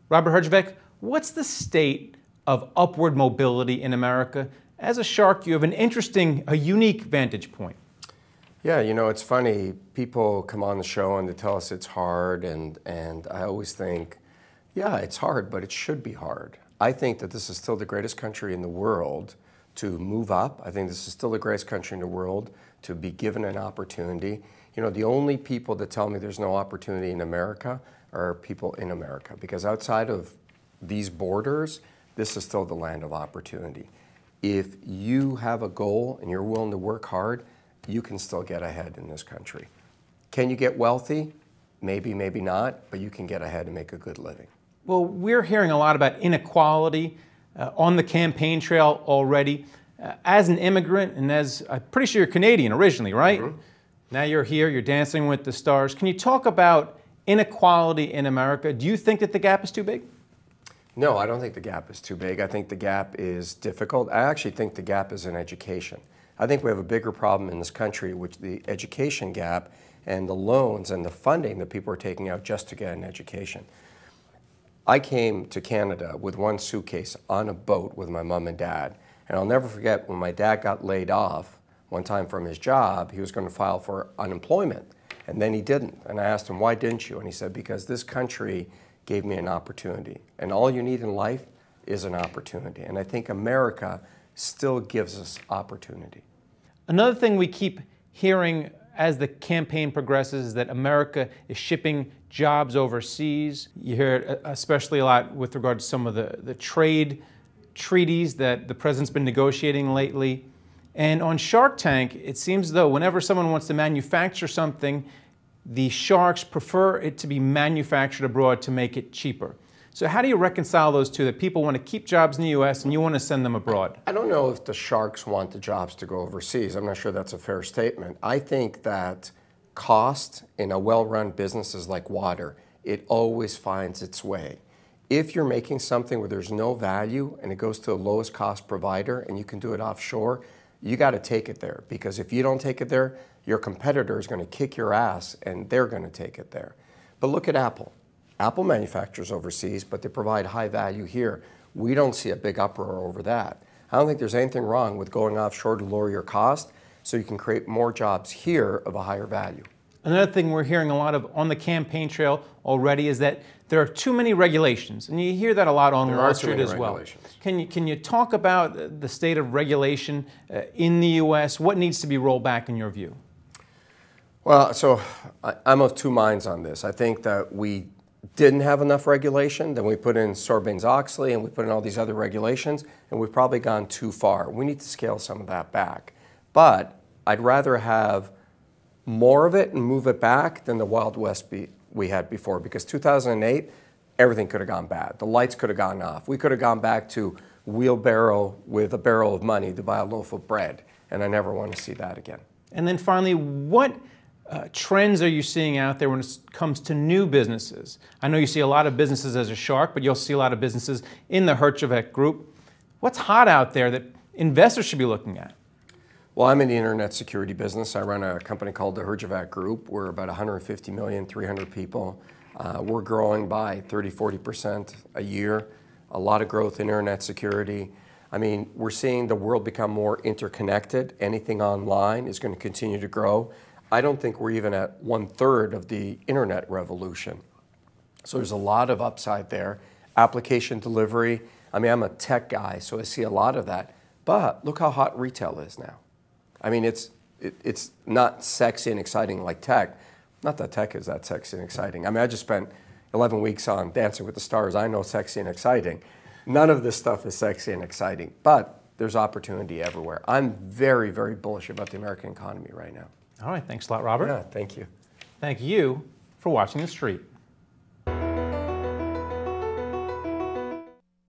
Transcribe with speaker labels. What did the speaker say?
Speaker 1: Robert Herjavec, what's the state of upward mobility in America? As a shark, you have an interesting, a unique vantage point.
Speaker 2: Yeah, you know, it's funny. People come on the show and they tell us it's hard, and I always think, yeah, it's hard, but it should be hard. I think that this is still the greatest country in the world to move up. I think this is still the greatest country in the world to be given an opportunity. You know, the only people that tell me there's no opportunity in America are people in America, because outside of these borders, this is still the land of opportunity. If you have a goal and you're willing to work hard, you can still get ahead in this country. Can you get wealthy? Maybe, maybe not, but you can get ahead and make a good living.
Speaker 1: Well, we're hearing a lot about inequality on the campaign trail already. As an immigrant, and as I'm pretty sure you're Canadian originally, right? Mm-hmm. Now you're here, you're dancing with the stars. Can you talk about inequality in America? Do you think that the gap is too big?
Speaker 2: No, I don't think the gap is too big. I think the gap is difficult. I actually think the gap is in education. I think we have a bigger problem in this country, which the education gap and the loans and the funding that people are taking out just to get an education. I came to Canada with one suitcase on a boat with my mom and dad. And I'll never forget when my dad got laid off one time from his job, he was going to file for unemployment. And then he didn't. And I asked him, why didn't you? And he said, because this country gave me an opportunity. And all you need in life is an opportunity. And I think America still gives us opportunity.
Speaker 1: Another thing we keep hearing as the campaign progresses is that America is shipping jobs overseas. You hear it especially a lot with regard to some of the trade treaties that the president's been negotiating lately. And on Shark Tank, it seems as though whenever someone wants to manufacture something, the sharks prefer it to be manufactured abroad to make it cheaper. So how do you reconcile those two, that people want to keep jobs in the U.S. and you want to send them abroad?
Speaker 2: I don't know if the sharks want the jobs to go overseas. I'm not sure that's a fair statement. I think that cost in a well-run business is like water. It always finds its way. If you're making something where there's no value and it goes to the lowest cost provider and you can do it offshore, you got to take it there, because if you don't take it there, your competitor is going to kick your ass and they're going to take it there. But look at Apple. Apple manufactures overseas, but they provide high value here. We don't see a big uproar over that. I don't think there's anything wrong with going offshore to lower your cost so you can create more jobs here of a higher value.
Speaker 1: Another thing we're hearing a lot of on the campaign trail already is that there are too many regulations, and you hear that a lot on Wall Street as well. Can you talk about the state of regulation in the U.S.? What needs to be rolled back in your view?
Speaker 2: Well, so I'm of two minds on this. I think that we didn't have enough regulation, then we put in Sarbanes-Oxley and we put in all these other regulations, and we've probably gone too far. We need to scale some of that back. But I'd rather have more of it and move it back than the Wild West we had before, because 2008, everything could have gone bad. The lights could have gone off. We could have gone back to wheelbarrow with a barrel of money to buy a loaf of bread, and I never want to see that again.
Speaker 1: And then finally, what trends are you seeing out there when it comes to new businesses? I know you see a lot of businesses as a shark, but you'll see a lot of businesses in the Herjavec Group. What's hot out there that investors should be looking at?
Speaker 2: Well, I'm in the internet security business. I run a company called the Herjavec Group. We're about 150 million, 300 people. We're growing by 30–40% a year. A lot of growth in internet security. I mean, we're seeing the world become more interconnected. Anything online is going to continue to grow. I don't think we're even at 1/3 of the internet revolution. So there's a lot of upside there. Application delivery. I mean, I'm a tech guy, so I see a lot of that. But look how hot retail is now. I mean, it's not sexy and exciting like tech. Not that tech is that sexy and exciting. I mean, I just spent 11 weeks on Dancing with the Stars. I know sexy and exciting. None of this stuff is sexy and exciting, but there's opportunity everywhere. I'm very, very bullish about the American economy right now.
Speaker 1: All right, thanks a lot, Robert.
Speaker 2: Yeah, thank you.
Speaker 1: Thank you for watching The Street.